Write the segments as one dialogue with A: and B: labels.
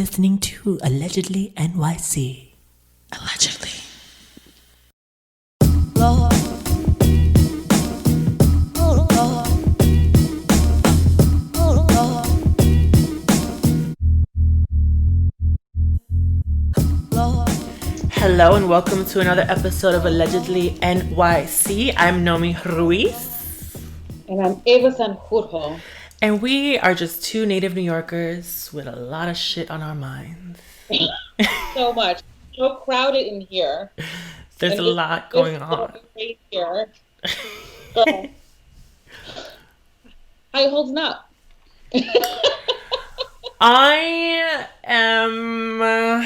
A: listening to Allegedly NYC. Allegedly. Lord. Oh, Lord. Oh, Lord. Lord. Hello and welcome to another episode of Allegedly NYC. I'm Nomi Ruiz.
B: And I'm Eva Sanjurjo.
A: And we are just two native New Yorkers with a lot of shit on our minds.
B: So much. So crowded in here.
A: There's a lot going on.
B: Right here. Girl. How you holding up?
A: I am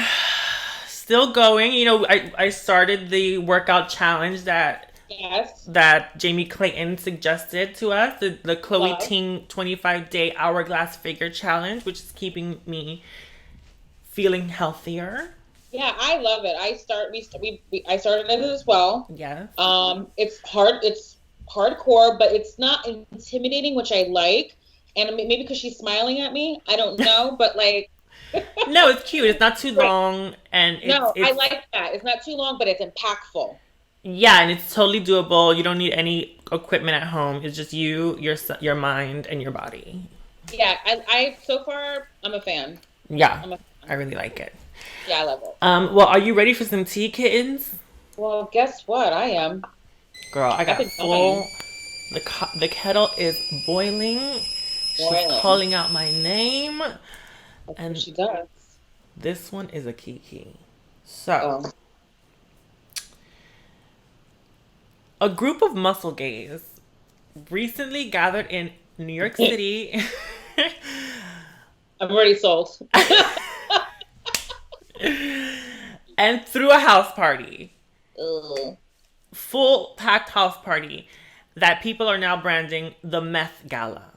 A: still going. You know, I started the workout challenge that Jamie Clayton suggested to us, the Chloe Ting 25-day hourglass figure challenge, which is keeping me feeling healthier.
B: Yeah, I love it. I started it as well.
A: Yes.
B: It's hard. It's hardcore, but it's not intimidating, which I like. And maybe because she's smiling at me, I don't know, but like.
A: No, it's cute. It's not too long, and
B: I like that. It's not too long, but it's impactful.
A: Yeah, and it's totally doable. You don't need any equipment at home. It's just you, your mind, and your body.
B: Yeah, I so far I'm a fan.
A: Yeah, I really like it.
B: Yeah, I love it.
A: Well, are you ready for some tea, kittens?
B: Well, guess what? I am.
A: Girl, I got full. The kettle is boiling. She's calling out my name.
B: That's and what she does.
A: This one is a Kiki. So. A group of muscle gays recently gathered in New York City.
B: I'm already sold.
A: And threw a house party.
B: Ugh.
A: Full packed house party that people are now branding the Meth Gala.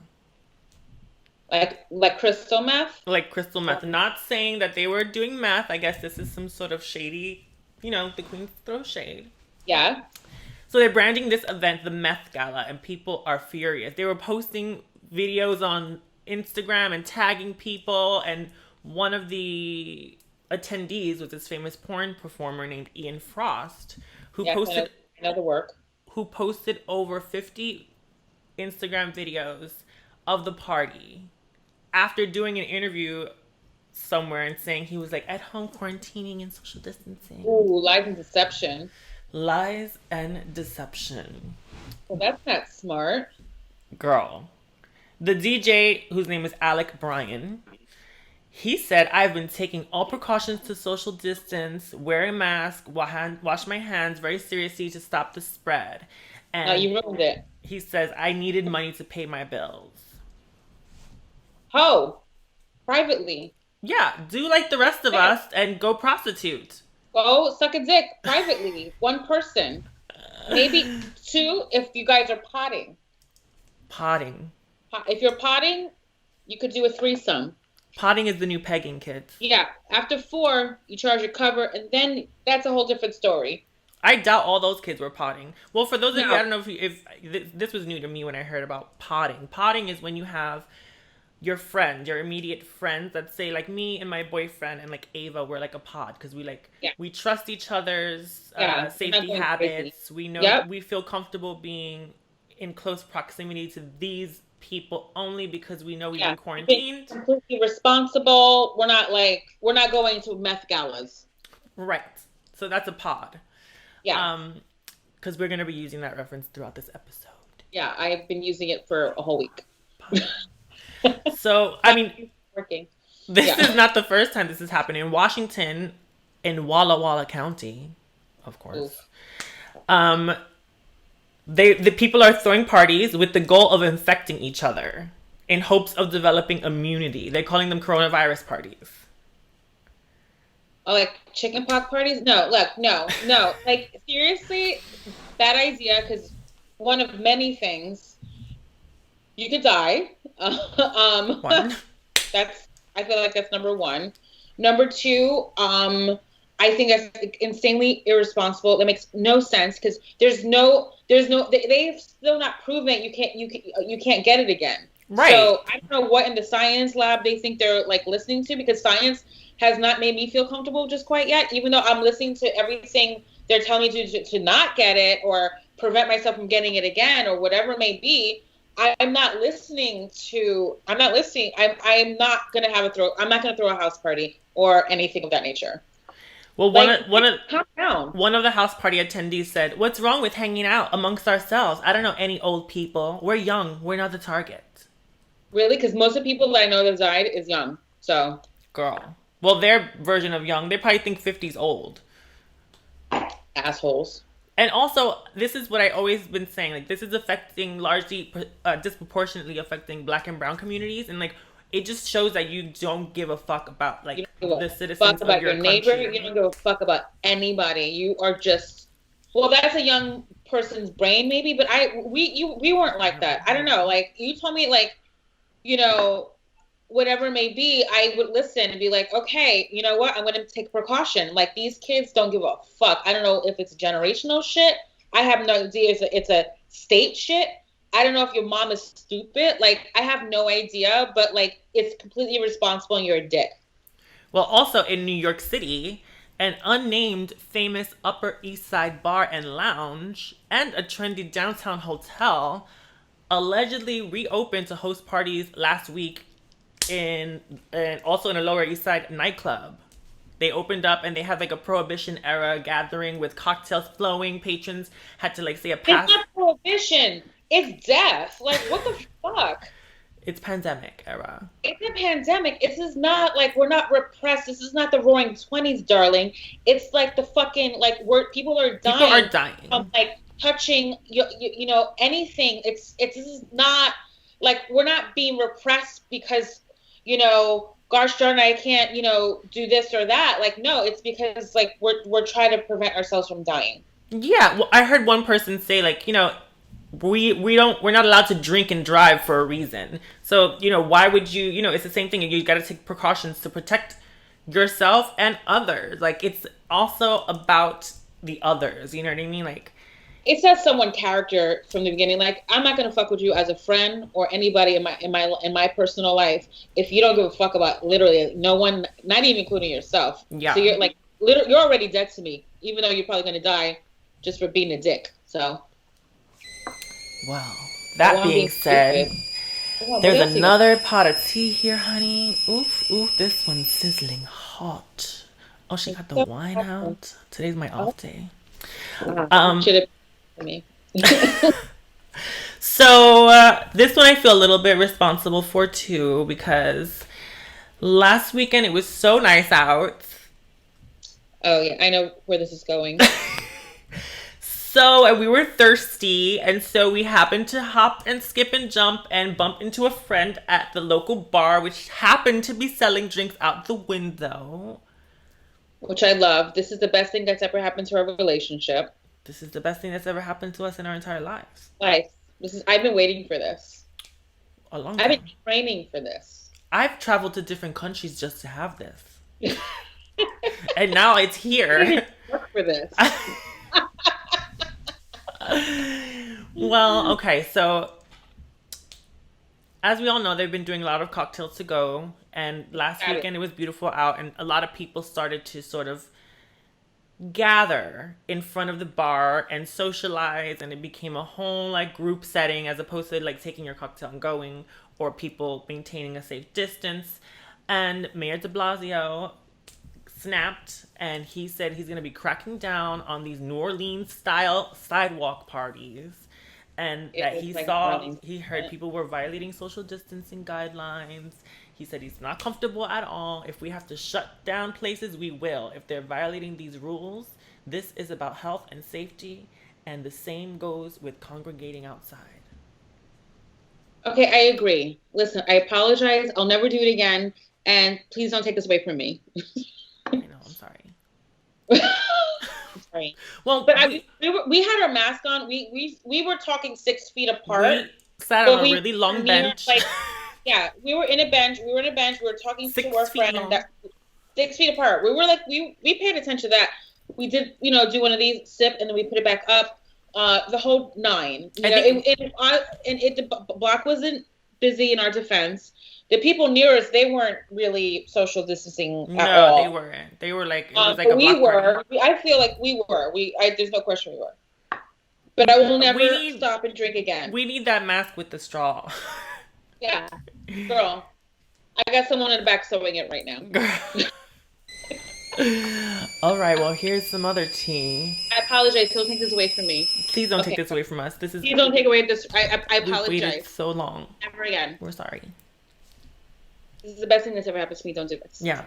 B: Like crystal meth?
A: Like crystal meth. Not saying that they were doing meth. I guess this is some sort of shady, the queens throw shade.
B: Yeah.
A: So they're branding this event the Meth Gala, and people are furious. They were posting videos on Instagram and tagging people, and one of the attendees was this famous porn performer named Ian Frost, who posted
B: another work.
A: Who posted over 50 Instagram videos of the party after doing an interview somewhere and saying he was like at home quarantining and social distancing.
B: Ooh, lies and deception.
A: Lies and deception.
B: Well, that's not smart.
A: Girl. The DJ, whose name is Alec Bryan, he said, I've been taking all precautions to social distance, wear a mask, wash my hands very seriously to stop the spread. And
B: you ruined it.
A: He says, I needed money to pay my bills.
B: Oh, privately.
A: Yeah, do like the rest of us and go prostitute.
B: Go suck a dick privately. One person. Maybe two if you guys are potting.
A: Potting.
B: If you're potting, you could do a threesome.
A: Potting is the new pegging, kids.
B: Yeah. After 4, you charge your cover, and then that's a whole different story.
A: I doubt all those kids were potting. Well, for those of you, I don't know if this was new to me when I heard about potting. Potting is when you have your friends, your immediate friends, that say like me and my boyfriend and like Ava, we're like a pod because we trust each other's safety habits. Crazy. We know we feel comfortable being in close proximity to these people only because we know we've been quarantined.
B: Completely responsible. We're not going to meth galas.
A: Right. So that's a pod.
B: Yeah.
A: Because we're gonna be using that reference throughout this episode.
B: Yeah, I've been using it for a whole week.
A: So, I mean,
B: working.
A: This is not the first time this has happened. In Washington, in Walla Walla County, of course, the people are throwing parties with the goal of infecting each other in hopes of developing immunity. They're calling them coronavirus parties.
B: Oh, like chickenpox parties? No, look, no. Like, seriously, bad idea, because one of many things, you could die.
A: One.
B: I feel like that's number 1. Number 2, I think that's insanely irresponsible. That makes no sense because they've still not proven you can't get it again.
A: Right.
B: So I don't know what in the science lab they think they're like listening to, because science has not made me feel comfortable just quite yet, even though I'm listening to everything they're telling me to not get it or prevent myself from getting it again or whatever it may be. I'm not listening. I'm not gonna throw a house party or anything of that nature.
A: Well,
B: Like, calm down.
A: one of the house party attendees said, "What's wrong with hanging out amongst ourselves? I don't know any old people. We're young. We're not the target."
B: Really? Because most of the people that I know that died is young. So,
A: girl. Well, their version of young, they probably think 50's old.
B: assholes.
A: And also, this is what I always been saying. Like, this is affecting largely, disproportionately affecting Black and Brown communities, and like, it just shows that you don't give a fuck about like the citizens of your
B: neighbor.
A: country.
B: You don't give a fuck about anybody. You are just, well, that's a young person's brain maybe, but we weren't like that. I don't know. Like, you told me, like, you know, whatever it may be, I would listen and be like, okay, you know what? I'm going to take precaution. Like, these kids don't give a fuck. I don't know if it's generational shit. I have no idea if it's a state shit. I don't know if your mom is stupid. Like, I have no idea, but like, it's completely irresponsible and you're a dick.
A: Well, also in New York City, an unnamed famous Upper East Side bar and lounge and a trendy downtown hotel allegedly reopened to host parties last week and also in a Lower East Side nightclub. They opened up and they had like a Prohibition era gathering with cocktails flowing. Patrons had to like say a pass.
B: It's not Prohibition. It's death. Like, what the fuck?
A: It's pandemic era.
B: It's a pandemic. This is not like, we're not repressed. This is not the Roaring '20s, darling. It's like the fucking, like, people are dying.
A: People are dying.
B: From like touching you know, anything. This is not like, we're not being repressed because, you know, gosh darn, I can't, you know, do this or that. Like, no, it's because like we're trying to prevent ourselves from dying.
A: Yeah, well, I heard one person say like, you know, we're not allowed to drink and drive for a reason. So, you know, why would you, you know, it's the same thing. You got to take precautions to protect yourself and others. Like, it's also about the others. You know what I mean? Like,
B: it says someone character from the beginning. Like, I'm not gonna fuck with you as a friend or anybody in my personal life if you don't give a fuck about literally no one, not even including yourself.
A: Yeah.
B: So you're like, you're already dead to me, even though you're probably gonna die just for being a dick. So.
A: Wow. That being said, there's another pot of tea here, honey. Oof, oof. This one's sizzling hot. Oh, she got the wine out. Today's my off day.
B: Me.
A: So this one I feel a little bit responsible for too, because last weekend it was so nice out.
B: Oh yeah, I know where this is going.
A: So we were thirsty, and so we happened to hop and skip and jump and bump into a friend at the local bar, which happened to be selling drinks out the window.
B: Which I love. This is the best thing that's ever happened to our relationship.
A: This is the best thing that's ever happened to us in our entire lives.
B: Like, I've been waiting for this.
A: A long time.
B: I've been training for this.
A: I've traveled to different countries just to have this. And now it's here.
B: Work for this.
A: Well, okay, so as we all know, they've been doing a lot of cocktails to go, and last weekend it was beautiful out, and a lot of people started to sort of gather in front of the bar and socialize, and it became a whole like group setting as opposed to like taking your cocktail and going, or people maintaining a safe distance. And Mayor de Blasio snapped, and he said he's going to be cracking down on these New Orleans style sidewalk parties, and that he heard people were violating social distancing guidelines. He said he's not comfortable at all. If we have to shut down places, we will. If they're violating these rules, this is about health and safety, and the same goes with congregating outside.
B: Okay, I agree. Listen, I apologize. I'll never do it again, and please don't take this away from me.
A: I know, I'm sorry.
B: I'm sorry.
A: Well,
B: but we had our mask on. We were talking 6 feet apart.
A: We sat on a really long bench.
B: Yeah, we were in a bench. We were talking to our friend. 6 feet apart. We were like, we paid attention to that. We did, you know, do one of these, sip, and then we put it back up. The whole 9. You know, the block wasn't busy in our defense. The people near us, they weren't really social distancing at all.
A: No, they weren't. They were like, it was like a
B: we
A: block
B: were.
A: party.
B: I feel like we were. There's no question we were. But I will never stop and drink again.
A: We need that mask with the straw.
B: Yeah. Girl, I got someone in the back sewing it right now.
A: All right, well, here's some other tea.
B: I apologize. Don't take this away from me.
A: Please don't take this away from us. This is.
B: Please don't take away this. I apologize.
A: We've waited so long.
B: Never again.
A: We're sorry.
B: This is the best thing that's ever happened to me. Don't do this.
A: Yeah.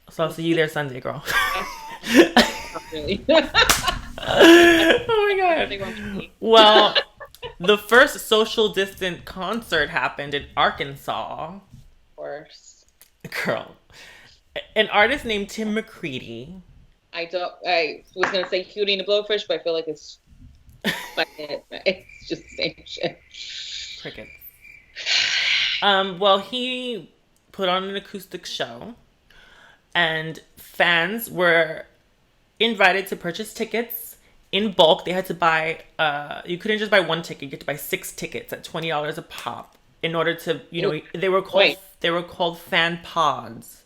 A: So I'll see you there Sunday, girl.
B: Not really.
A: Oh my god. Well, the first social distant concert happened in Arkansas.
B: Of course.
A: Girl. An artist named Tim McCready.
B: I was gonna say Cutie and the Blowfish, but I feel like it's just the same shit.
A: Cricket. Well, he put on an acoustic show, and fans were invited to purchase tickets in bulk. They had to buy, you couldn't just buy one ticket, you had to buy 6 tickets at $20 a pop in order to, they were called fan pods.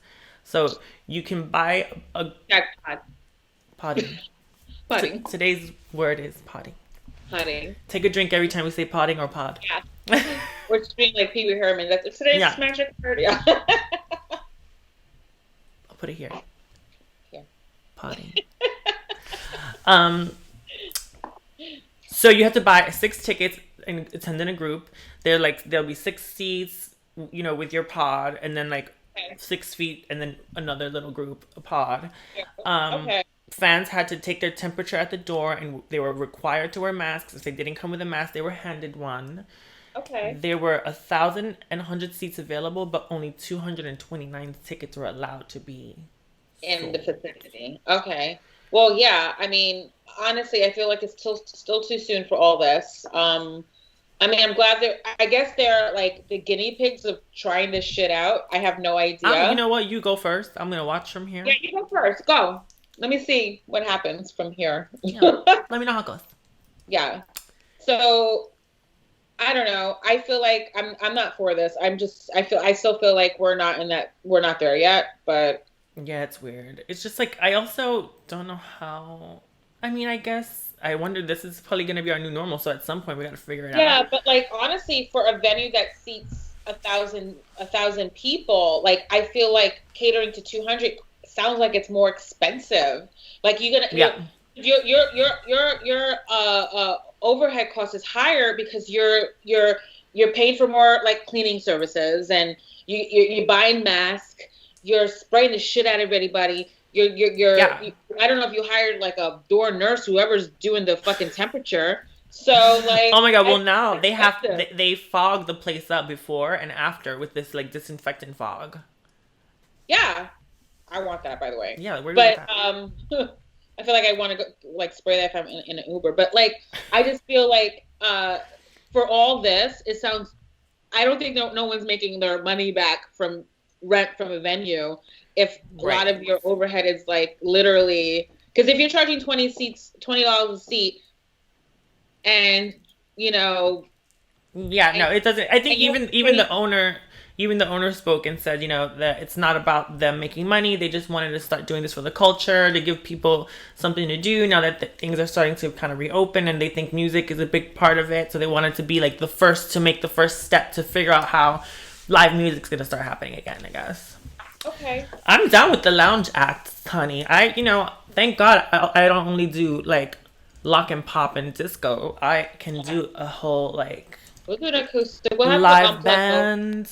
A: So you can buy a
B: jackpot.
A: Potting.
B: Potting.
A: Today's word is potting.
B: Potting.
A: Take a drink every time we say potting or pod.
B: Yeah. We're screaming like Pee Wee Herman. That's today's magic word. Yeah.
A: I'll put it here.
B: Here.
A: Potting. So you have to buy 6 tickets and attend in a group. There'll be 6 seats, with your pod, and then 6 feet, and then another little group, a pod. Fans had to take their temperature at the door, and they were required to wear masks. If they didn't come with a mask, they were handed one.
B: Okay.
A: There were 1,100 seats available, but only 229 tickets were allowed to be
B: in the vicinity. Okay. Well, yeah. I mean, honestly, I feel like it's still too soon for all this. I mean, I'm glad I guess they're like the guinea pigs of trying this shit out. I have no idea.
A: You know what? You go first. I'm going to watch from here.
B: Yeah, you go first. Go. Let me see what happens from here.
A: Yeah. Let me know how it goes.
B: Yeah. So, I don't know. I feel like I'm not for this. I still feel like we're not there yet, but.
A: Yeah, it's weird. It's just I also don't know how. I mean, I wonder, this is probably going to be our new normal, so at some point we got to figure it out.
B: Yeah, but honestly, for a venue that seats 1,000 people, I feel like catering to 200 sounds like it's more expensive. Your overhead cost is higher because you're paying for more cleaning services, and you're buying masks, you're spraying the shit out of everybody. I don't know if you hired a door nurse, whoever's doing the fucking temperature. So
A: oh my god, well now they fog the place up before and after with this disinfectant fog.
B: Yeah. I want that, by the way.
A: Yeah, where
B: but I feel like I want to go spray that if I'm in an Uber. But I just feel for all this, it sounds. I don't think no one's making their money back from rent from a venue if a lot of your overhead is literally, because if you're charging $20 a seat, and no,
A: it doesn't. I think even the owner spoke and said, that it's not about them making money. They just wanted to start doing this for the culture, to give people something to do now that things are starting to kind of reopen, and they think music is a big part of it. So they wanted to be the first to make the first step to figure out how live music's going to start happening again, I guess.
B: Okay.
A: I'm down with the lounge acts, honey. Thank God I don't only do lock and pop and disco. I can do a whole
B: we'll do an acoustic. We'll have
A: live band.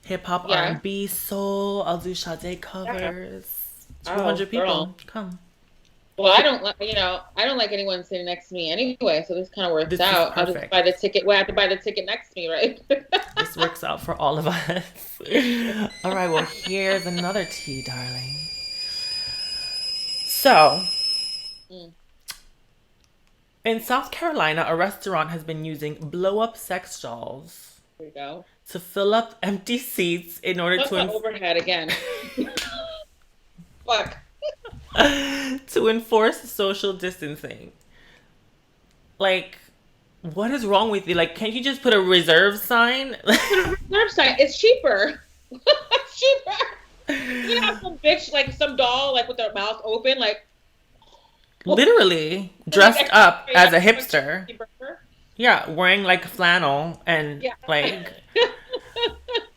A: Hip hop, R&B, soul. I'll do Sade covers. 200 people.
B: Girl.
A: Come.
B: Well, I don't like anyone sitting next to me anyway, so this kind of works out. I'll just buy the ticket. We'll have to buy the ticket next to me, right?
A: This works out for all of us. All right, well, here's another tea, darling. So, in South Carolina, a restaurant has been using blow-up sex dolls.
B: There you go.
A: To fill up empty seats in order to
B: overhead again. Fuck.
A: To enforce social distancing. What is wrong with you? Like, can't you just put a reserve sign?
B: Reserve sign. It's cheaper. It's cheaper. You have some bitch, like some doll, like with their mouth open, like
A: Literally dressed up as a hipster. Yeah, wearing like flannel and like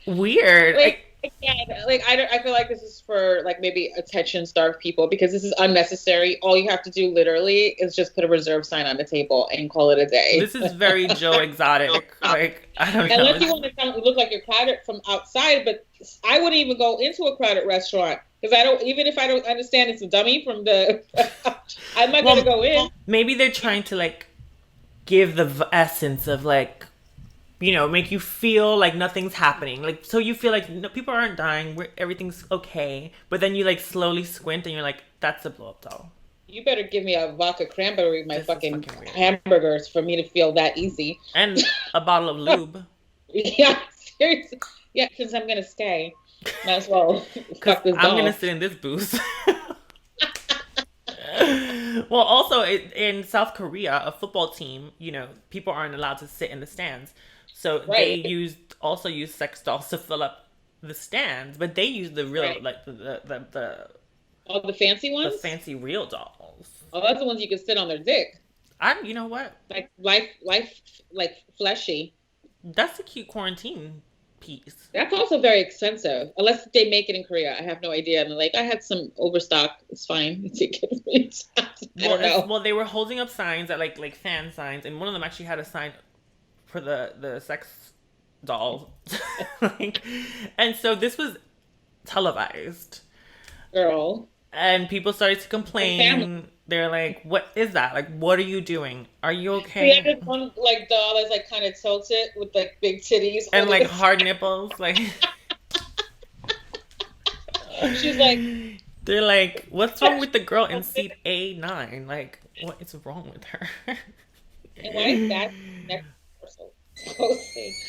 A: weird.
B: I feel like this is for like maybe attention starved people because this is unnecessary. All you have to do literally is just put a reserve sign on the table and call it a day.
A: This is very Joe Exotic. Like, I don't know.
B: Unless you want to look like you're crowded from outside, but I wouldn't even go into a crowded restaurant because even if I don't understand it's a dummy from the, I'm not gonna go in.
A: Maybe they're trying to like give the essence of like, you know, make you feel like nothing's happening. Like, so you feel like people aren't dying, everything's okay. But then you like slowly squint and you're like, that's a blow up doll.
B: You better give me a vodka cranberry with my fucking hamburgers for me to feel that easy.
A: And a bottle of lube.
B: Yeah, seriously. Yeah, since I'm going to stay. Might as well fuck this doll.
A: I'm going to sit in this booth. Well, also in South Korea, a football team, you know, people aren't allowed to sit in the stands. So they also use sex dolls to fill up the stands, but they use the real like the
B: the fancy ones,
A: the fancy real dolls.
B: Oh, that's the ones you can sit on their dick.
A: You know what?
B: Like life, like fleshy.
A: That's a cute quarantine piece.
B: That's also very expensive, unless they make it in Korea. I have no idea. And like, I had some overstock. It's fine. I don't know.
A: Well, they were holding up signs that like fan signs, and one of them actually had a sign for the sex doll. Like, and so this was televised.
B: Girl.
A: And people started to complain. They're like, what is that? Like, what are you doing? Are you okay?
B: We had this one like doll that's like kind of tilted with like big titties.
A: And like hard nipples. Like
B: she's like,
A: they're like, what's wrong with the girl in seat A9? Like, what is wrong with her?
B: And why is that next person?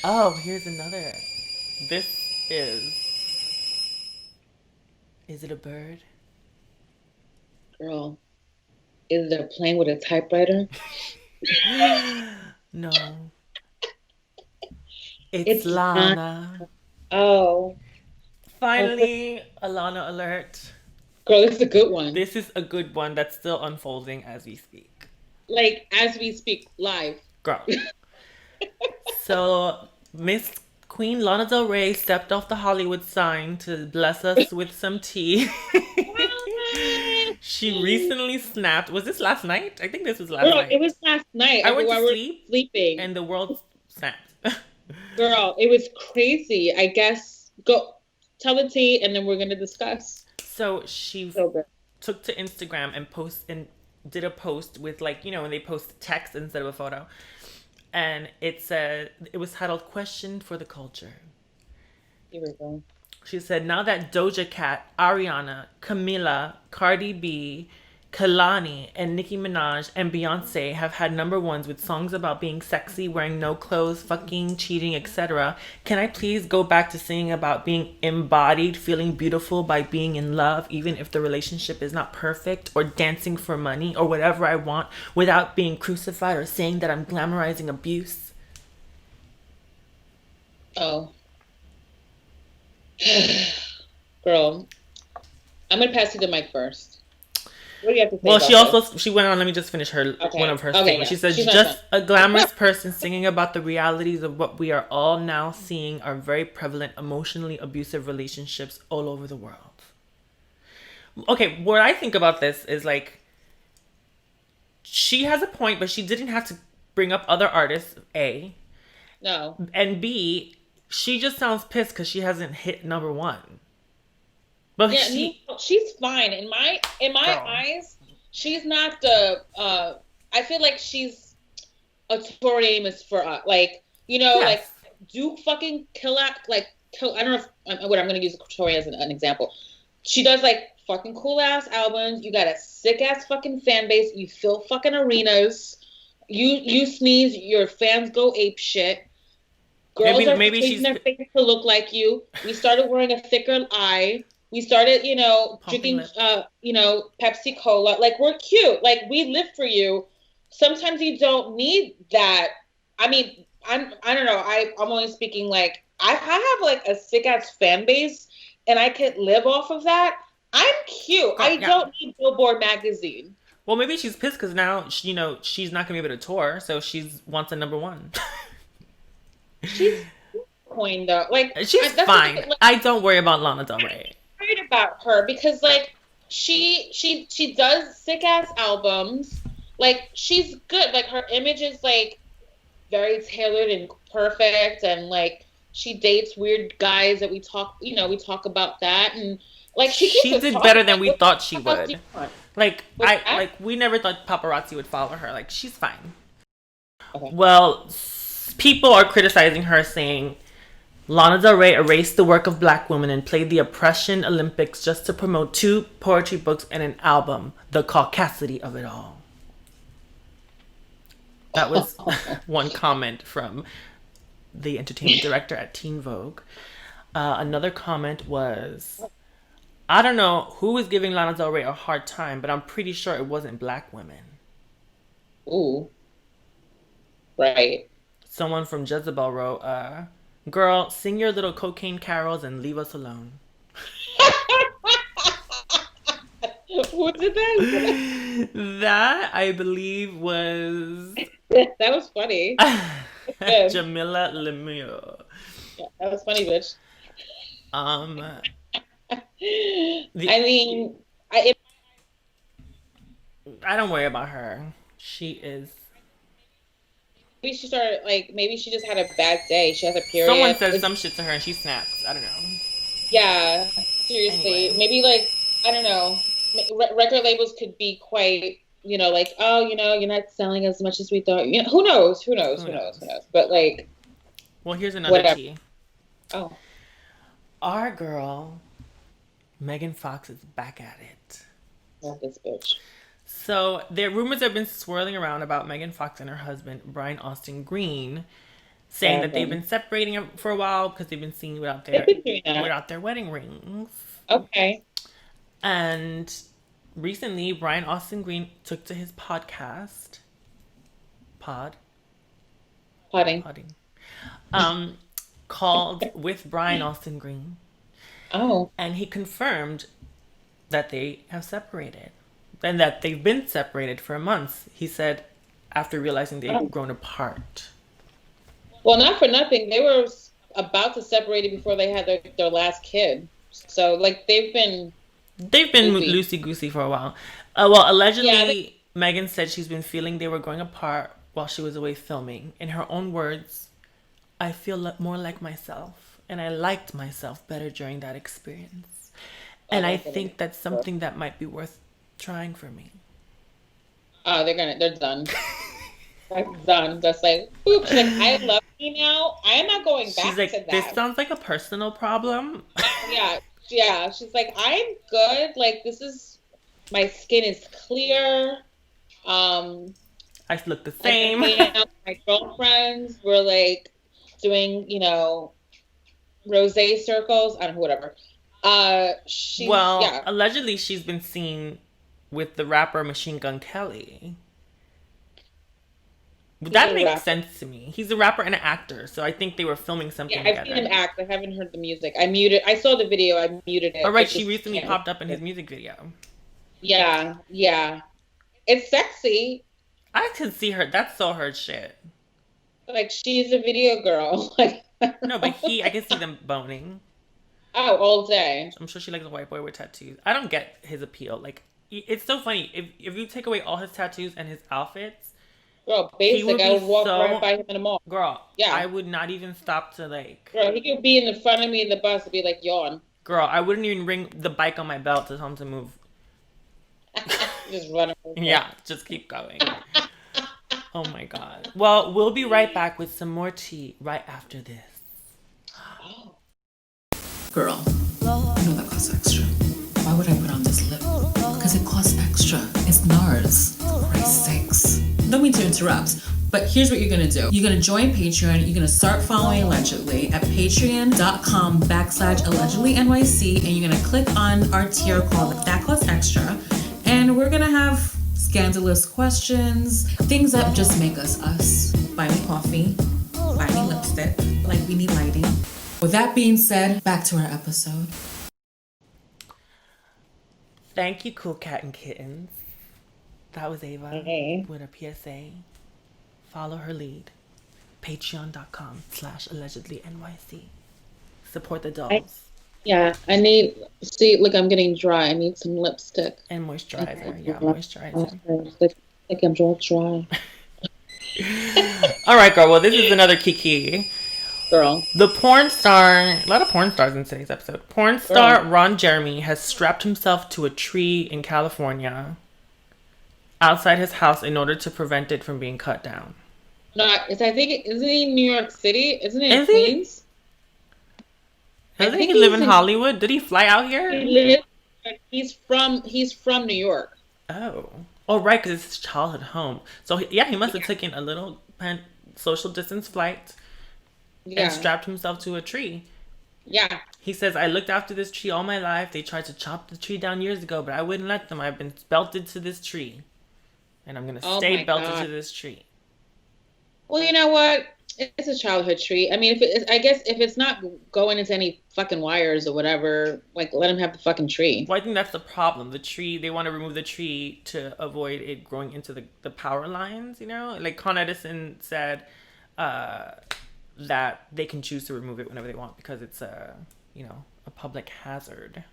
A: Oh, here's another. This is it a bird?
B: Girl, is it a plane with a typewriter?
A: No. It's Lana.
B: Oh.
A: Finally, a Lana alert.
B: Girl, this is a good one.
A: This is a good one that's still unfolding as we speak.
B: Like, as we speak, live.
A: Girl. So, Miss Queen Lana Del Rey stepped off the Hollywood sign to bless us with some tea. She recently snapped. Was this last night? I think this was last night.
B: It was last night.
A: I went to sleep,
B: sleeping,
A: and the world snapped.
B: Girl, it was crazy. I guess go tell the tea, and then we're gonna discuss.
A: So she took to Instagram and did a post with like, you know, when they post text instead of a photo, and it was titled "Question for the Culture."
B: Here we go.
A: She said, now that Doja Cat, Ariana, Camila, Cardi B, Kehlani, and Nicki Minaj and Beyonce have had number ones with songs about being sexy, wearing no clothes, fucking, cheating, etc., can I please go back to singing about being embodied, feeling beautiful by being in love, even if the relationship is not perfect, or dancing for money, or whatever I want, without being crucified or saying that I'm glamorizing abuse?
B: Oh. Girl, I'm gonna pass you the mic first. What do you have to say?
A: Well, she went on. Let me just finish one of her statements.
B: Yeah.
A: She said, "Just a glamorous person singing about the realities of what we are all now seeing are very prevalent, emotionally abusive relationships all over the world." Okay, what I think about this is like, she has a point, but she didn't have to bring up other artists. A,
B: no,
A: and B. She just sounds pissed because she hasn't hit number one. But
B: yeah, she's fine in my eyes. She's not the. I feel like she's a Tori Amos for us. Like, you know, like do fucking kill at like kill. I don't know what I'm gonna use Tori as an example. She does like fucking cool ass albums. You got a sick ass fucking fan base. You fill fucking arenas. You sneeze, your fans go ape shit. Girls are changing their face to look like you. We started wearing a thicker eye. We started, you know, drinking, you know, Pepsi Cola. Like, we're cute. Like, we live for you. Sometimes you don't need that I mean, I don't know. I'm only speaking like I have like a sick ass fan base, and I could live off of that. I'm cute. I don't need Billboard magazine.
A: Well, maybe she's pissed because now she's not gonna be able to tour, so she wants a number one.
B: She's coin though. Like
A: she's fine. Like, I don't worry about Lana Del Rey.
B: I'm worried about her because like she does sick ass albums. Like she's good. Like her image is like very tailored and perfect, and like she dates weird guys that we talk about that, and like she
A: did better than we thought she would. Like we never thought paparazzi would follow her. Like she's fine. Okay. Well, people are criticizing her, saying Lana Del Rey erased the work of black women and played the oppression Olympics just to promote 2 poetry books and an album. The caucasity of it all. That was one comment from the entertainment director at Teen Vogue. Another comment was, I don't know who was giving Lana Del Rey a hard time, but I'm pretty sure it wasn't black women.
B: Ooh. Right.
A: Someone from Jezebel wrote, girl, sing your little cocaine carols and leave us alone.
B: Who did that?
A: That, I believe, was...
B: That was funny.
A: Jamila Lemieux.
B: Yeah, that was funny, bitch. I
A: don't worry about her. She is...
B: Maybe she started, like, maybe she just had a bad day. She has a period.
A: Someone said some shit to her and she snaps. I don't know.
B: Yeah, seriously. Anyway. Maybe, like, I don't know. Record labels could be quite, like, oh, you're not selling as much as we thought. Who knows? But, like...
A: Well, here's another tea.
B: Oh.
A: Our girl, Megan Fox, is back at it.
B: Not this bitch.
A: So, rumors have been swirling around about Megan Fox and her husband, Brian Austin Green, saying that they've been separating for a while because they've been seen without their wedding rings.
B: Okay.
A: And recently, Brian Austin Green took to his podcast. Podding. Called With Brian Austin Green.
B: Oh.
A: And he confirmed that they have separated. And that they've been separated for months, he said, after realizing they've grown apart.
B: Well, not for nothing. They were about to separate before they had their last kid. So, like, they've been
A: loosey-goosey for a while. Well, allegedly, Megan said she's been feeling they were growing apart while she was away filming. In her own words, I feel more like myself, and I liked myself better during that experience. And I think that's something that might be worth trying for me.
B: Oh, they're done. That's done. That's like, oops, like, I love me now. I am not going back to that.
A: This sounds like a personal problem.
B: Yeah. She's like, I'm good. Like, my skin is clear.
A: I look the same.
B: My girlfriends were like doing, rosé circles. I don't know, whatever.
A: Allegedly she's been seen with the rapper Machine Gun Kelly. That makes sense to me. He's a rapper and an actor, so I think they were filming something together.
B: I've seen him act. I haven't heard the music. I saw the video. I muted it.
A: All right, she recently popped up in his music video.
B: Yeah. It's sexy.
A: I can see her. That's so her shit.
B: Like, she's a video girl.
A: No, but I can see them boning.
B: Oh, all day.
A: I'm sure she likes a white boy with tattoos. I don't get his appeal. Like, it's so funny. If you take away all his tattoos and his outfits,
B: girl, basic. I would walk right by him in the mall.
A: Girl, yeah. I would not even stop to like...
B: Girl, he could be in the front of me in the bus and be like, yawn.
A: Girl, I wouldn't even ring the bike on my belt to tell him to move.
B: Just run over.
A: Yeah, just keep going. Oh my God. Well, we'll be right back with some more tea right after this.
C: Girl, you know that costs extra. Why would I put on this lip? Because it costs extra. It's NARS. For Christ's sakes. Don't mean to interrupt, but here's what you're gonna do. You're gonna join Patreon. You're gonna start following Allegedly at patreon.com/allegedly NYC, and you're gonna click on our tier called That Costs Extra, and we're gonna have scandalous questions, things that just make us us. buy me coffee, buy me lipstick. Like, we need lighting. With that being said, back to our episode.
A: Thank you, Cool Cat and Kittens. That was Ava with a PSA. Follow her lead. Patreon.com/allegedlynyc. Support the dolls.
B: I need, look, I'm getting dry. I need some lipstick.
A: And moisturizer. Yeah, moisturizer.
B: Like I'm all dry.
A: All right, girl. Well, this is another Kiki.
B: Girl.
A: The porn star, a lot of porn stars in today's episode. Porn star Ron Jeremy has strapped himself to a tree in California outside his house in order to prevent it from being cut down.
B: No, isn't he in New York City? Isn't he in Queens?
A: Doesn't he live in Hollywood? Did he fly out here?
B: He's from New York.
A: Oh, right, because it's his childhood home. So yeah, he must have taken a little social distance flight and strapped himself to a tree.
B: Yeah.
A: He says, "I looked after this tree all my life. They tried to chop the tree down years ago, but I wouldn't let them. I've been belted to this tree, and I'm gonna stay belted to this tree."
B: Well, you know what? It's a childhood tree. I mean, I guess if it's not going into any fucking wires or whatever, like, let him have the fucking tree.
A: Well, I think that's the problem. The tree, they want to remove the tree to avoid it growing into the power lines, you know? Like Con Edison said that they can choose to remove it whenever they want because it's a public hazard.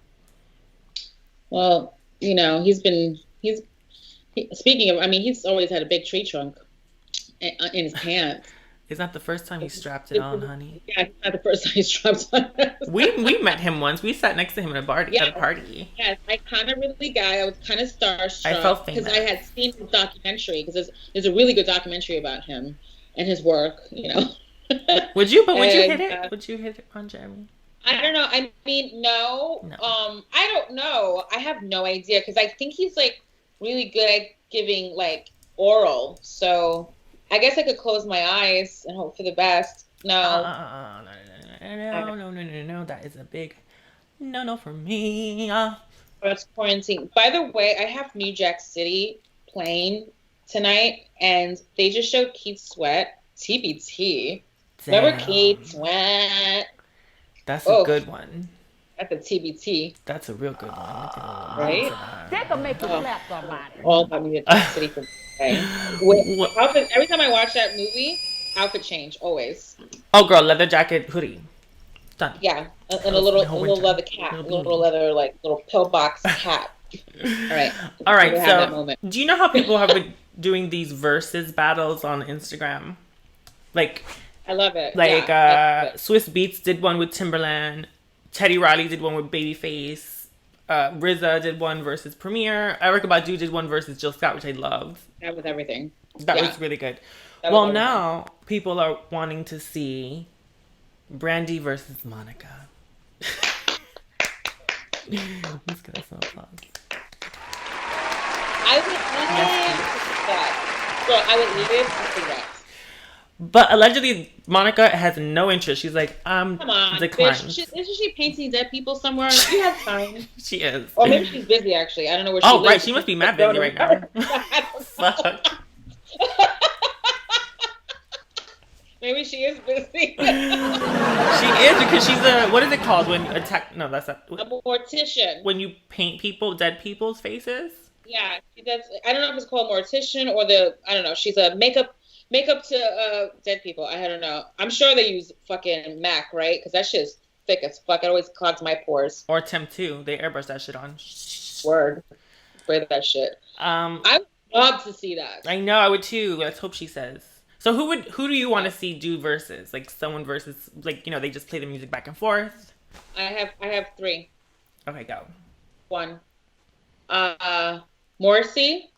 B: Well, speaking of, I mean, he's always had a big tree trunk in his pants.
A: It's not the first time he strapped it on, honey.
B: Yeah, it's not the first time he strapped on.
A: we met him once. We sat next to him at a party.
B: Yes, I kind of really I was kind of starstruck.
A: I felt famous.
B: Because I had seen his documentary. Because there's a really good documentary about him and his work,
A: Would you hit it? Would you hit it on Jeremy?
B: I don't know. I mean, no. I don't know. I have no idea. Because I think he's, like, really good at giving, like, oral. So I guess I could close my eyes and hope for the best. No.
A: No. That is a big no for me.
B: It's quarantine. By the way, I have New Jack City playing tonight, and they just showed Keith Sweat, TBT.
A: Damn.
B: Remember Keith Sweat?
A: That's a good one.
B: That's a TBT.
A: That's a real good one.
B: Right?
D: That can make you slap somebody.
B: All about New Jack City for every time I watch that movie, outfit change always.
A: Oh, girl, leather jacket, hoodie, done.
B: Yeah, and a little leather cap, little leather little pillbox cap. All right.
A: So, do you know how people have been doing these versus battles on Instagram? Like,
B: I love it.
A: Like, Swiss Beats did one with Timberland. Teddy Riley did one with Babyface. RZA did one versus Premier. Erykah Badu did one versus Jill Scott, which I loved.
B: That was everything.
A: That was really good. Well, now people are wanting to see Brandy versus Monica. Let's get us some applause.
B: I would live to see that.
A: But allegedly, Monica has no interest. She's like,
B: come on,
A: declined.
B: Isn't she painting dead people somewhere? She has time.
A: She is.
B: Or maybe she's busy, actually. I don't know where she lives.
A: Oh, right. She must be mad busy right now. Fuck.
B: Maybe she is busy.
A: She is, because she's what is it called when you attack? No, that's not.
B: A mortician.
A: When you paint dead people's faces?
B: Yeah, she does. I don't know if it's called mortician or I don't know. She's a makeup to dead people. I don't know. I'm sure they use fucking MAC, right? Because that shit is thick as fuck. It always clogs my pores.
A: Or Temp 2. They airbrush that shit on.
B: Word. Spray that shit. I would love to see that.
A: I know, I would too. Let's hope she says. So who do you want to see do versus? Like someone versus, like, they just play the music back and forth?
B: I have 3.
A: Okay, go.
B: 1. Morrissey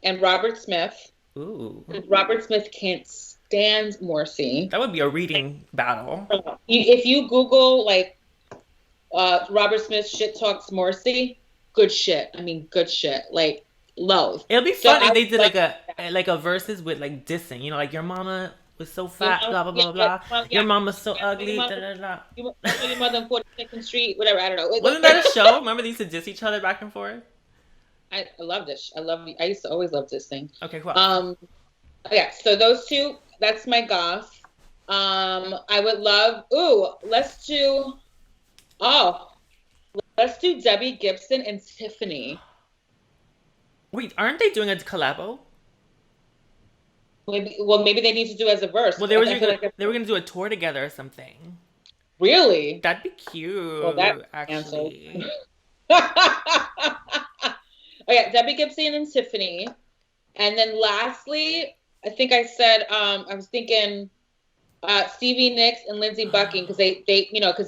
B: and Robert Smith.
A: Ooh.
B: Robert Smith can't stand Morrissey.
A: That would be a reading battle.
B: If you Google, like, Robert Smith shit talks Morrissey, good shit. I mean, good shit. Like, low.
A: It'll be fun if they did like a versus with, like, dissing. Like, your mama was so fat, blah, blah, blah, blah. Your mama's so ugly, da, da, da.
B: Your mother on 42nd Street, whatever, I don't know.
A: Wasn't that a show? Remember they used to diss each other back and forth?
B: I love this. I used to always love this thing.
A: Okay, cool.
B: Yeah, so those two, That's my goth. I would love. Let's do Debbie Gibson and Tiffany.
A: Wait, aren't they doing a collabo?
B: Maybe they need to do as a verse.
A: Well, they were gonna do a tour together or something.
B: Really?
A: That'd be cute.
B: Well, that
A: actually.
B: Okay, Debbie Gibson and Tiffany, and then lastly, I think I said I was thinking Stevie Nicks and Lindsey Bucking because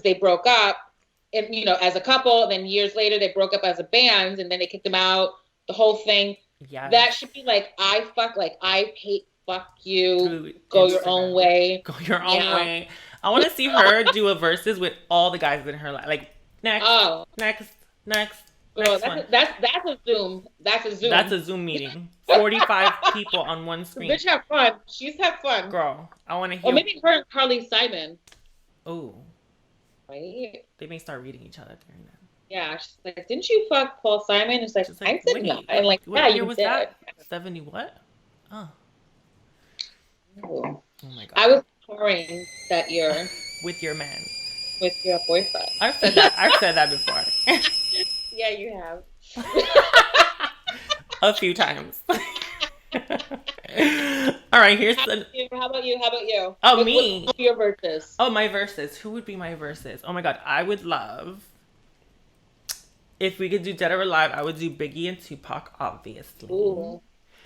B: they broke up, and as a couple. Then years later, they broke up as a band, and then they kicked them out. The whole thing. Yeah. That should be like I hate. Fuck you. Go your own way.
A: Go your own way. I want to see her do a verses with all the guys in her life. Like next.
B: Girl, that's a Zoom. That's
A: a Zoom meeting. 45 people on one screen.
B: Bitch, have fun. She's have fun.
A: Girl, I want to hear.
B: Or maybe her and Carly Simon.
A: Oh.
B: Right.
A: They may start reading each other during that.
B: Yeah, she's like, didn't you fuck Paul Simon? It's like, I said no. And like,
A: what year was that? 70 what? Oh.
B: Oh
A: my god.
B: I was touring that year.
A: With your man.
B: With your boyfriend.
A: I've said that before.
B: Yeah, you have.
A: A few times. All right, here's
B: How about you?
A: Oh, me.
B: What are your verses?
A: Oh, my verses. Who would be my verses? Oh my god, I would love if we could do Dead or Alive. I would do Biggie and Tupac, obviously.
B: Ooh,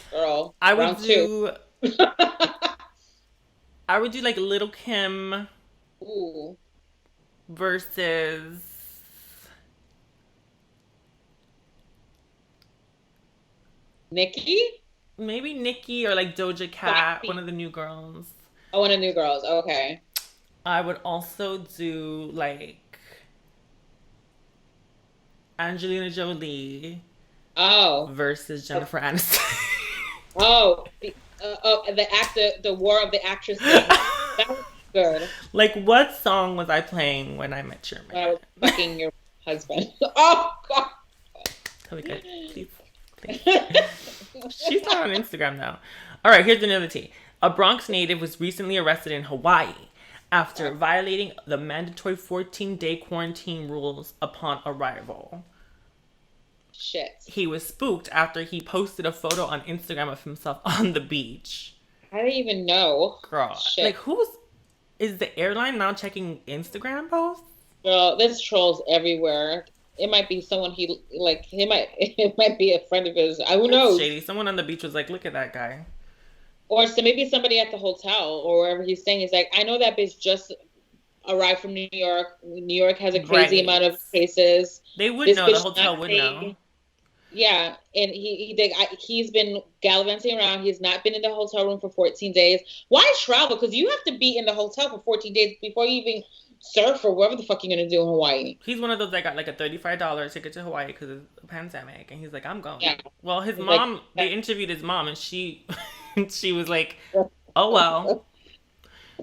B: girl.
A: I would do. I would do like Little Kim.
B: Ooh.
A: Versus.
B: Nicki?
A: Maybe Nicki or like Doja Cat, one of the new girls.
B: Oh, one of the new girls. Okay.
A: I would also do like Angelina Jolie.
B: Oh.
A: Versus Jennifer Aniston.
B: Oh, the War of the Actresses. That was good.
A: Like, what song was I playing when I met your man?
B: I was fucking your husband. Oh God.
A: Okay, please. She's not on Instagram now. All right, here's another tea. A Bronx native was recently arrested in Hawaii after violating the mandatory 14-day quarantine rules upon arrival.
B: Shit.
A: He was spooked after he posted a photo on Instagram of himself on the beach.
B: I didn't even know.
A: Girl,
B: shit.
A: Like is the airline now checking Instagram posts?
B: Girl, there's trolls everywhere. It might be someone it might be a friend of his. Who knows?
A: Shady. Someone on the beach was like, look at that guy.
B: Or so maybe somebody at the hotel or wherever he's staying is like, I know that bitch just arrived from New York. New York has a crazy amount of cases.
A: They would know. The hotel would know.
B: Yeah, and he's been gallivanting around. He's not been in the hotel room for 14 days. Why travel? Because you have to be in the hotel for 14 days before you even surf or whatever the fuck you're going to do in Hawaii.
A: He's one of those that got like a $35 ticket to Hawaii because of the pandemic. And he's like, I'm going.
B: Yeah.
A: Well, his mom, they interviewed his mom and she was like, oh, well.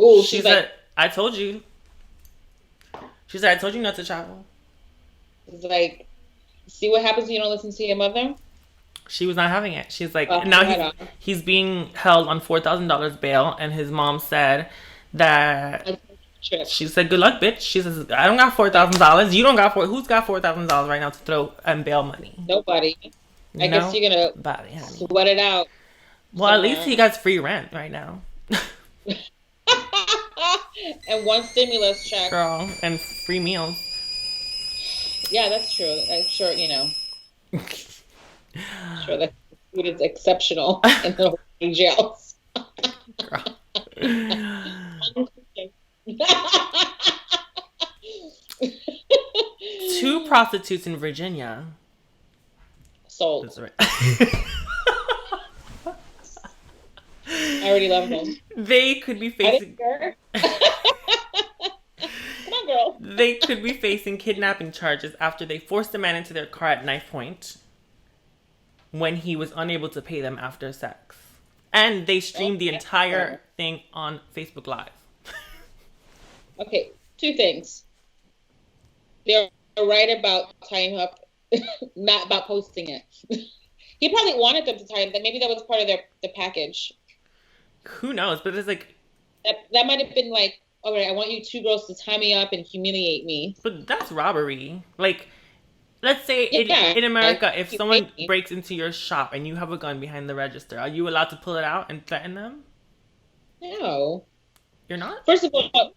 B: Ooh,
A: she said, I told you. She said, I told you not to travel.
B: It's like, see what happens when you don't listen to your mother?
A: She was not having it. She's like, now he's being held on $4,000 bail. And his mom said that... She said, good luck, bitch. She says, I don't got $4,000. You don't got who's got $4,000 right now to throw and bail money?
B: Nobody. I guess you're going to sweat it out.
A: Well, at least he got free rent right now.
B: And one stimulus check.
A: Girl, and free meals.
B: Yeah, that's true. I'm sure, I'm sure that food is exceptional in the jails.
A: Girl. 2 prostitutes in Virginia
B: sold.
A: That's right.
B: I already love them.
A: They could be facing.
B: Come on, girl.
A: They could be facing kidnapping charges after they forced a man into their car at knife point when he was unable to pay them after sex, and they streamed the entire thing on Facebook Live.
B: Okay, 2 things. They're right about tying him up, not about posting it. He probably wanted them to tie him. Maybe that was part of the package.
A: Who knows? But it's like
B: that might have been like, okay, I want you two girls to tie me up and humiliate me.
A: But that's robbery. Like, let's say in America, if someone breaks into your shop and you have a gun behind the register, are you allowed to pull it out and threaten them?
B: No.
A: You're not?
B: First of all,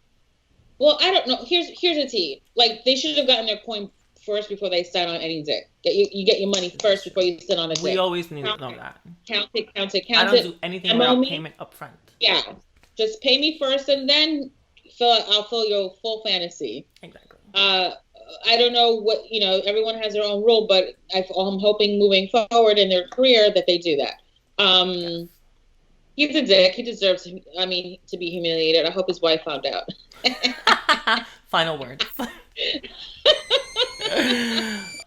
B: well, I don't know. Here's the tea. Like, they should have gotten their coin first before they sign on any dick. You get your money first before you sit on a dick.
A: We always need to know that.
B: Count it.
A: I don't do anything without payment up front.
B: Yeah. Just pay me first and then I'll fill your full fantasy.
A: Exactly.
B: I don't know what, everyone has their own rule, but I'm hoping moving forward in their career that they do that. He's a dick. He deserves, to be humiliated. I hope his wife found out.
A: Final words.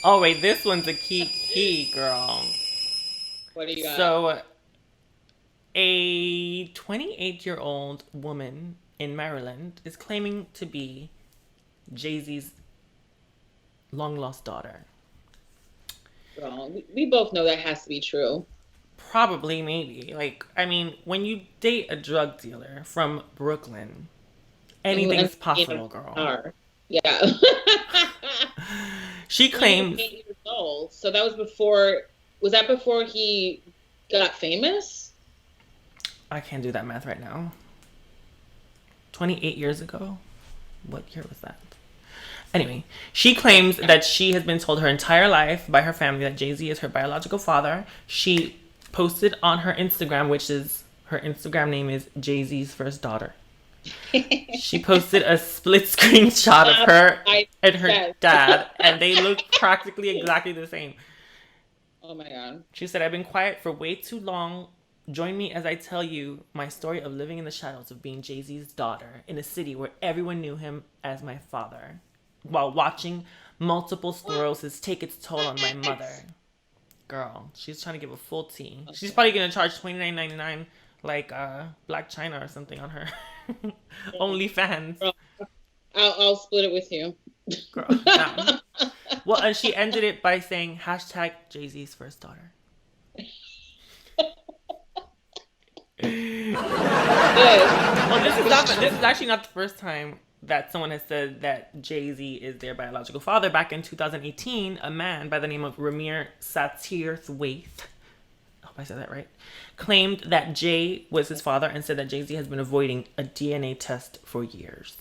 A: Oh, wait, this one's a key, girl.
B: What do you got?
A: So, a 28-year-old woman in Maryland is claiming to be Jay-Z's long-lost daughter.
B: Girl, we both know that has to be true.
A: Probably, maybe. Like, when you date a drug dealer from Brooklyn, anything's possible, girl.
B: Yeah.
A: She claims...
B: 8 years old. So that was before... Was that before he got famous?
A: I can't do that math right now. 28 years ago? What year was that? Anyway, she claims that she has been told her entire life by her family that Jay-Z is her biological father. She posted on her Instagram, her Instagram name is Jay-Z's first daughter. She posted a split screenshot of her and her dad, and they look practically exactly the same.
B: Oh my God.
A: She said, I've been quiet for way too long. Join me as I tell you my story of living in the shadows of being Jay-Z's daughter in a city where everyone knew him as my father, while watching multiple sclerosis take its toll on my mother. Girl, she's trying to give a full tea. Okay. She's probably going to charge $29.99 like Black China or something on her OnlyFans.
B: Girl, I'll split it with you.
A: Girl, no. Well, and she ended it by saying hashtag Jay-Z's first daughter. Well, this is actually not the first time that someone has said that Jay-Z is their biological father. Back in 2018, a man by the name of Ramir Satirthwaite, I hope I said that right, claimed that Jay was his father and said that Jay-Z has been avoiding a DNA test for years.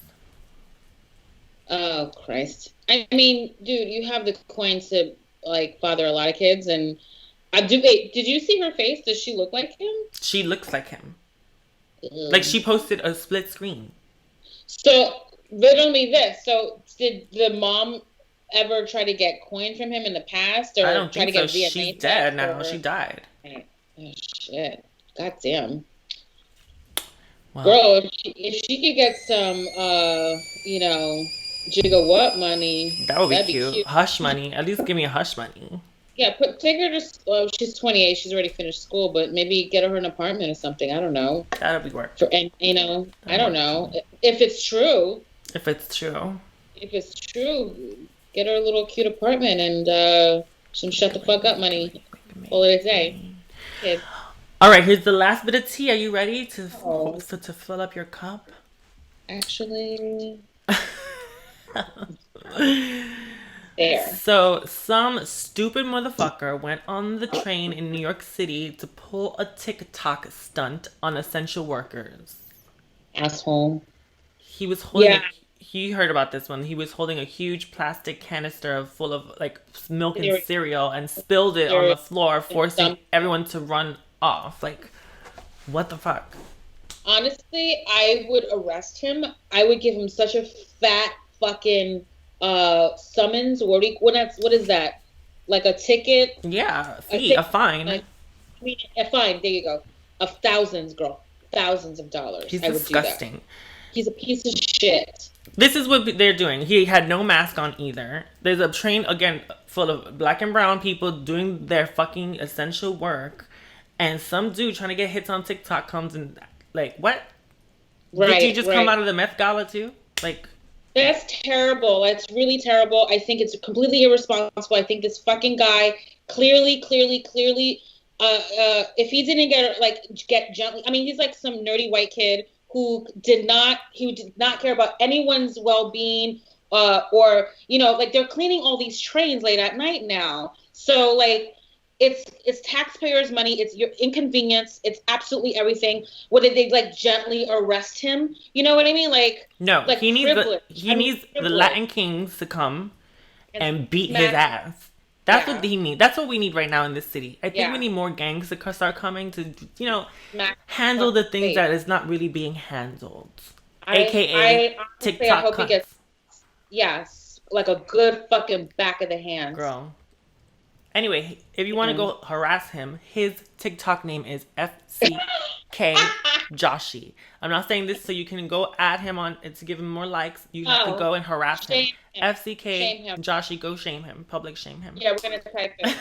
B: Oh, Christ. I mean, dude, you have the coin to, father a lot of kids, and... did you see her face? Does she look like him?
A: She looks like him. Like, she posted a split screen.
B: So, but only this. So, did the mom ever try to get coin from him in the past? Or
A: I don't
B: try
A: think
B: to
A: so.
B: get
A: She's dead now. She died.
B: Oh, shit. God damn.
A: Wow.
B: Girl, if she could get some, jigga what money.
A: That would be cute. Hush money. At least give me a hush money.
B: Yeah, take her to. Well, she's 28. She's already finished school, but maybe get her an apartment or something. I don't know.
A: That'll be work.
B: I don't know if it's true.
A: If it's true,
B: get her a little cute apartment and some shut the fuck up money. All of the day. Kid.
A: All right, here's the last bit of tea. Are you ready to fill up your cup?
B: Actually. There.
A: So, some stupid motherfucker went on the train in New York City to pull a TikTok stunt on essential workers.
B: Asshole.
A: He was holding... He heard about this one. He was holding a huge plastic canister full of, milk and cereal and spilled it on the floor, forcing everyone to run off. What the fuck?
B: Honestly, I would arrest him. I would give him such a fat fucking... summons. What is that? Like a ticket?
A: Yeah, a fine.
B: A fine. There you go. Of thousands, girl. Thousands of dollars.
A: He's disgusting.
B: He's a piece of shit.
A: This is what they're doing. He had no mask on either. There's a train again full of black and brown people doing their fucking essential work, and some dude trying to get hits on TikTok comes and what?
B: Right.
A: Did you just come out of the meth gala too?
B: That's terrible. That's really terrible. I think it's completely irresponsible. I think this fucking guy clearly if he didn't get gently, I mean, he's like some nerdy white kid who did not care about anyone's well-being, or, you know, like, they're cleaning all these trains late at night now. So, like, it's taxpayers' money. It's your inconvenience. It's absolutely everything. What did they, like, gently arrest him? You know what I mean? Like,
A: no,
B: like
A: he needs the Latin kings to come and beat his ass. That's what he needs. That's what we need right now in this city. I think we need more gangs to start coming to, you know, handle the things that is not really being handled. AKA TikTok.
B: I hope he gets, like a good fucking back of the hand.
A: Girl. Anyway, if you want to go harass him, his TikTok name is FCK Joshi. I'm not saying this so you can go at him to give him more likes. You have to go and harass him. FCK Joshi, go shame him. Public shame him.
B: Yeah, we're going to type it.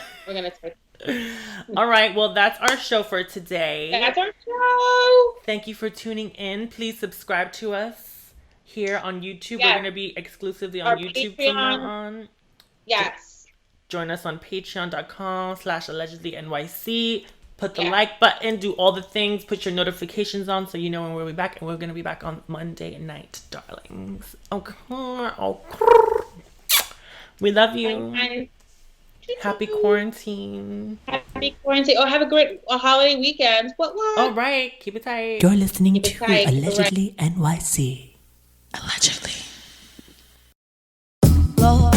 A: All right, well, that's our show for today.
B: That's our show.
A: Thank you for tuning in. Please subscribe to us here on YouTube. We're going to be exclusively on YouTube from now on.
B: Yes.
A: Join us on patreon.com/allegedlynyc. Put the like button, do all the things, put your notifications on so you know when we'll be back. And we're going to be back on Monday night, darlings. Okay. We love you. Happy quarantine.
B: Happy quarantine. Oh, have a great holiday weekend. What?
A: All right. Keep it tight.
E: You're listening to Allegedly NYC.
C: Allegedly.
D: Lord.